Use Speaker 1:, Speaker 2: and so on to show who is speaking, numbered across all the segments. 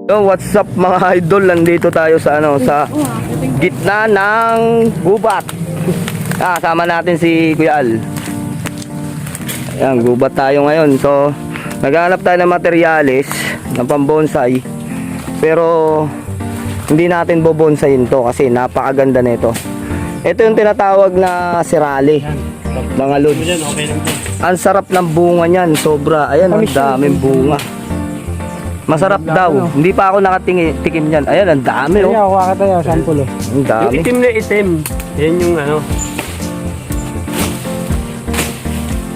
Speaker 1: So, what's up mga idol? Nandito tayo sa sa gitna ng gubat. Sama natin si Kuya Al. Ayan, gubat tayo ngayon. So, naghahanap tayo ng materyales ng pambonsai. Pero hindi natin bobonsayin to kasi napakaganda nito. Ito yung tinatawag na sirali, mga lods. Ang sarap ng bunga niyan, sobra. Ayan, ang daming bunga. Masarap daw. Hindi pa ako nakatikim niyan. Ayan, ang dami, oh.
Speaker 2: Kaya kuha ka tayo, sample, oh.
Speaker 1: Ang dami.
Speaker 3: Yung itim na itim. Yan yung ano.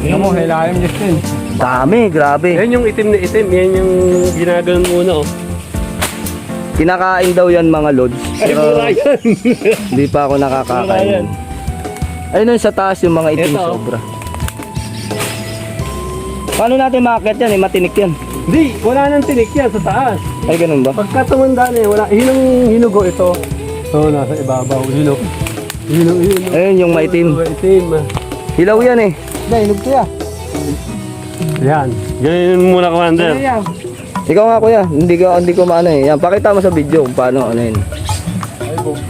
Speaker 2: Yan mo, hilayan Justin.
Speaker 1: Dami, grabe.
Speaker 3: Yan yung itim na itim. Yan yung ginaganon muna, oh.
Speaker 1: Kinakain daw yan mga lods. Pero hindi pa ako nakakakain. Ayun sa taas yung mga itim
Speaker 3: Ito,
Speaker 1: sobra. Paano natin makakit yan? Matinik yan.
Speaker 3: Hindi, wala nang tinik yan sa taas.
Speaker 1: Ay, ganun ba?
Speaker 3: Pagka tumanda na wala. Hinugo ito. Oo, nasa ibabaw. Hinog.
Speaker 1: Ayun yung maitim.
Speaker 3: Maitim.
Speaker 1: Hilaw yan eh.
Speaker 2: Hindi, hinog ko yan.
Speaker 3: Yan. Ganyan muna, Commander.
Speaker 2: Yan.
Speaker 1: Ikaw nga kuya, hindi ko maano eh. Yan, pakita mo sa video kung paano ano yun.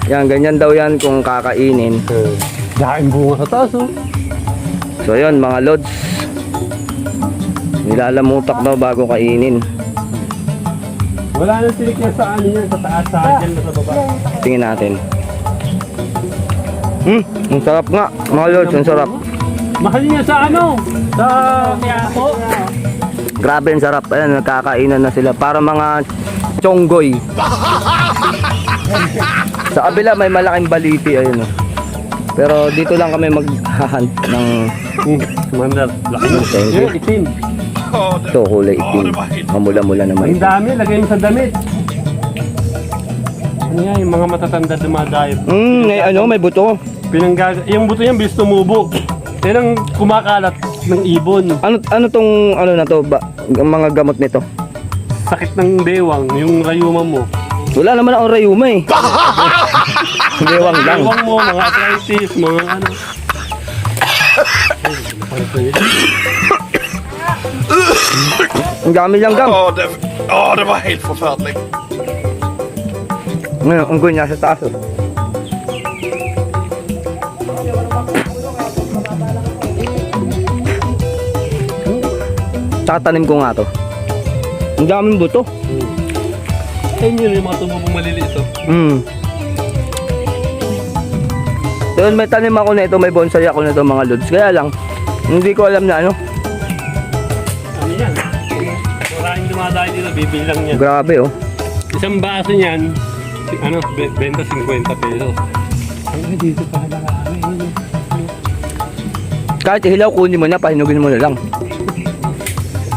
Speaker 1: Yan, ganyan daw yan kung kakainin.
Speaker 3: Daing bunga sa taas, oh.
Speaker 1: So yun mga lods. Nilalamutak daw bago kainin.
Speaker 3: Wala nang tinik yan sa ano yan. Sa taas, sa dyan na sa baba.
Speaker 1: Tingin natin. Ang sarap nga. Mga lods, ang sarap.
Speaker 3: Mahal niya sa ano? Sa Quiapo.
Speaker 1: Grabe ang sarap. Ayan, nagkakainan na sila. Para mga chonggoy. Sa kabila may malaking baliti. Ayun, oh. Pero dito lang kami maghahunt ng
Speaker 3: Commander, laki mo.
Speaker 1: thank you.
Speaker 3: Yan, itim.
Speaker 1: Ito, kulay itim. Mamula-mula naman.
Speaker 3: Ang dami, lagay mo sa damit. Ano yan, yung mga matatanda dumadayo.
Speaker 1: May ano, may buto.
Speaker 3: Yung buto yan, bilis tumubo. Yan ang kumakalat ng ibon.
Speaker 1: Ano tong ano na to ba? Mga gamot nito.
Speaker 3: Sakit ng bewang, yung rayuma mo.
Speaker 1: Wala naman akong rayuma eh. Bewang lang.
Speaker 3: Bewang mo, mga arthritis, mga ano.
Speaker 1: Ang dami lang gam.
Speaker 4: Det var helt forferdelig.
Speaker 1: Ngayon, ang gunya sa taas. Oh. Tatanim ko nga to. Ang daming buto.
Speaker 3: Ayun yun, yung mga tubo maliliit.
Speaker 1: Doon may tanim ako na ito, may bonsai ako na ito mga lods. Kaya lang, hindi ko alam na ano.
Speaker 3: Ano yan? Maraming dumadayo dito, bibili lang yan.
Speaker 1: Grabe oh.
Speaker 3: Isang baso niyan, ano, benta 50 pesos. Ay, dito pa nakalami.
Speaker 1: Kahit hilaw kunin mo na, pahinugin mo na lang.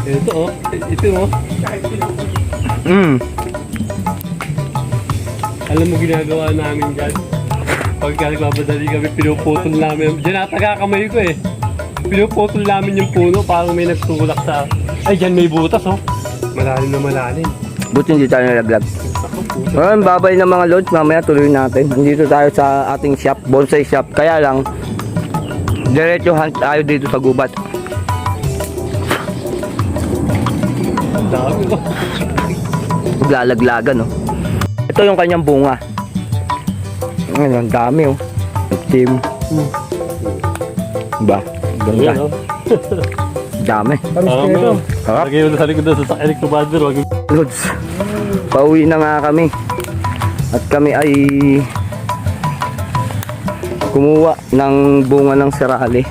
Speaker 3: Ito oh, ito oh. Alam mo ginagawa namin dyan? Pagka nagmamadali kami, pinuputol namin. Diyan natagakamay ko eh. Pinuputol namin yung puno, parang may nagtulak sa... Ay, dyan may butas oh. Malalim na malalim.
Speaker 1: Buti hindi tayo nalaglag. Ngayon, babay ng mga lods, mamaya tuloy natin. Dito tayo sa ating shop, bonsai shop. Kaya lang, diretso hunt tayo dito sa gubat.
Speaker 3: Ang dami ko.
Speaker 1: Lalaglagan oh. Ito yung kanyang bunga. Ngayon, ang dami oh. Team. Diba? Ganda.
Speaker 3: Ayan oh.
Speaker 1: Dami.
Speaker 3: Ano?
Speaker 1: Harap.
Speaker 3: Lagay mo sa likod doon sa sakyanik ko Commander.
Speaker 1: Lods. Pauwi na nga kami. At kami ay kumuha ng bunga ng sirali.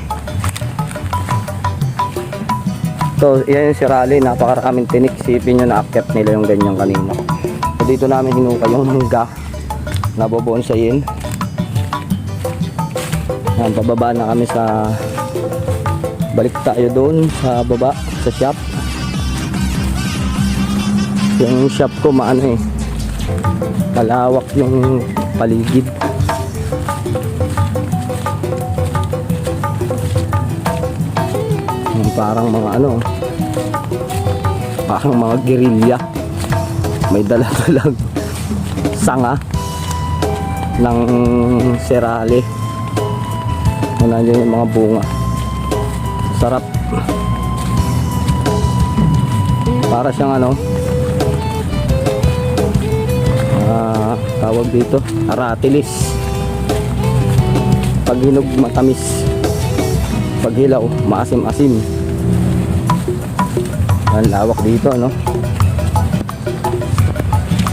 Speaker 1: So, yan yung sirali. Napakaraming tinik. Sipin nyo na akyat nila yung ganyan kanina. So, dito namin hinuka yung mangga na bobonsayin. Yan, bababa na kami sa balik tayo doon sa baba sa shop. Yung shop ko maano eh, malawak yung paligid. Yung parang mga ano, parang mga gerilya. May dala-dalang sanga ng serali. Nandiyan yung mga bunga. Sarap. Para siyang ano, tawag dito, aratilis. Pag hinog matamis, pag hilaw maasim-asim. Ang lawak dito, no?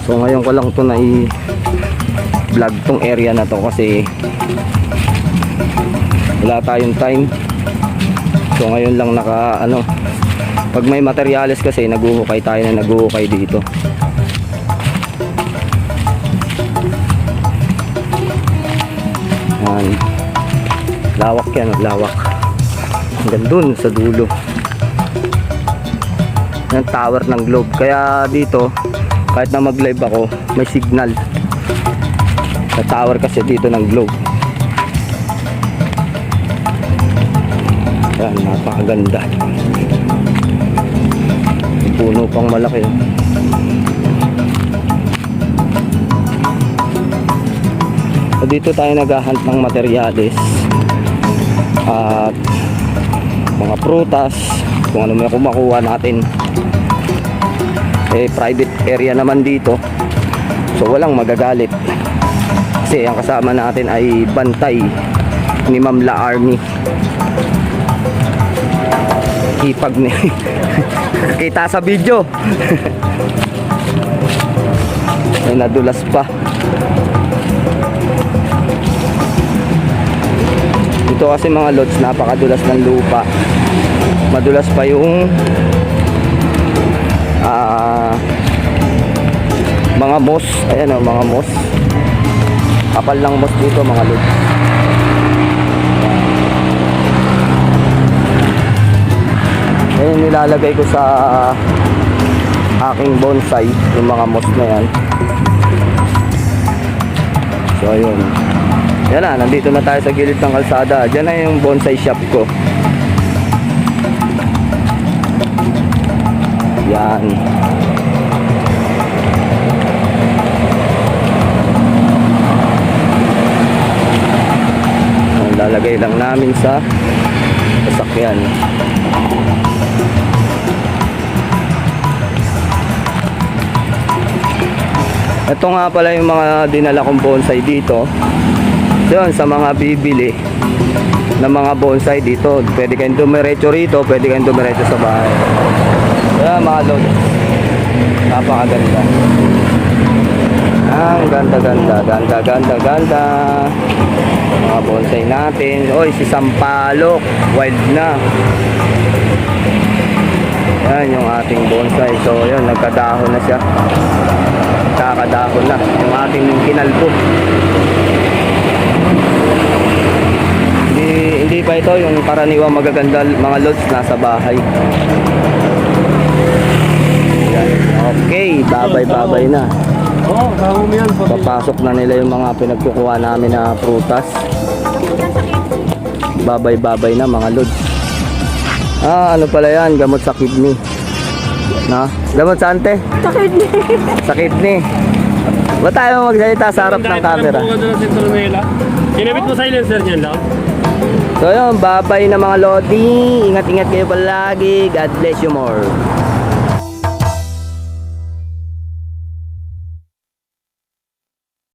Speaker 1: So ngayon ko lang to na i-vlog tong area na to kasi wala tayong time. So ngayon lang pag may materyales kasi naguhukay tayo na naguhukay dito. Yan. Lawak yan, lawak. Hanggang dun sa dulo. Yan tower ng Globe. Kaya dito kahit na mag-live ako, may signal. Sa tower kasi dito ng Globe. Yan, napakaganda. Puno pang malaki. So, dito tayo naghahunt ng materyales at mga prutas, kung ano may makuha natin. Private area naman dito, so walang magagalit kasi ang kasama natin ay bantay ni Ma'am La Army. Hipag ni kita sa video. Ay, nadulas pa. Ito kasi mga lods, napakadulas ng lupa. Madulas pa yung mga moss. Ayan o, mga moss. Kapal lang moss dito mga lods. Ayan, nilalagay ko sa aking bonsai yung mga moss na yan. So ayun, yan na, nandito na tayo sa gilid ng kalsada. Diyan na yung bonsai shop ko. Yan. Ang lalagay lang namin sa sasakyan. Ito nga pala yung mga dinala kong bonsai dito. Yun, sa mga bibili ng mga bonsai dito, pwede kayong dumiretso rito, pwede kayong dumiretso sa bahay. Kaya mga lod, napakaganda. Ang ganda. Mga bonsai natin. Oy, si Sampalok, wild na. Yan yung ating bonsai. So yun, nagkadahon na siya. Kakadahon na yung ating kinalbo. Hindi pa ito yung karaniwang magaganda mga lods nasa bahay. Yan. Okay, babay na.
Speaker 3: Oo, kasama mo yan.
Speaker 1: Papasok na nila yung mga pinagkukuha namin na prutas. Babay na mga lods. Ano pala yan, gamot sa kidney. Na? Gamot sa ante?
Speaker 5: Sa kidney.
Speaker 1: Sa kidney. Ba't tayo magsalita sa harap ng camera?
Speaker 3: Kinabit mo silencer niyan lang.
Speaker 1: So yun, babay na mga lodi. Ingat-ingat kayo palagi. God bless you more.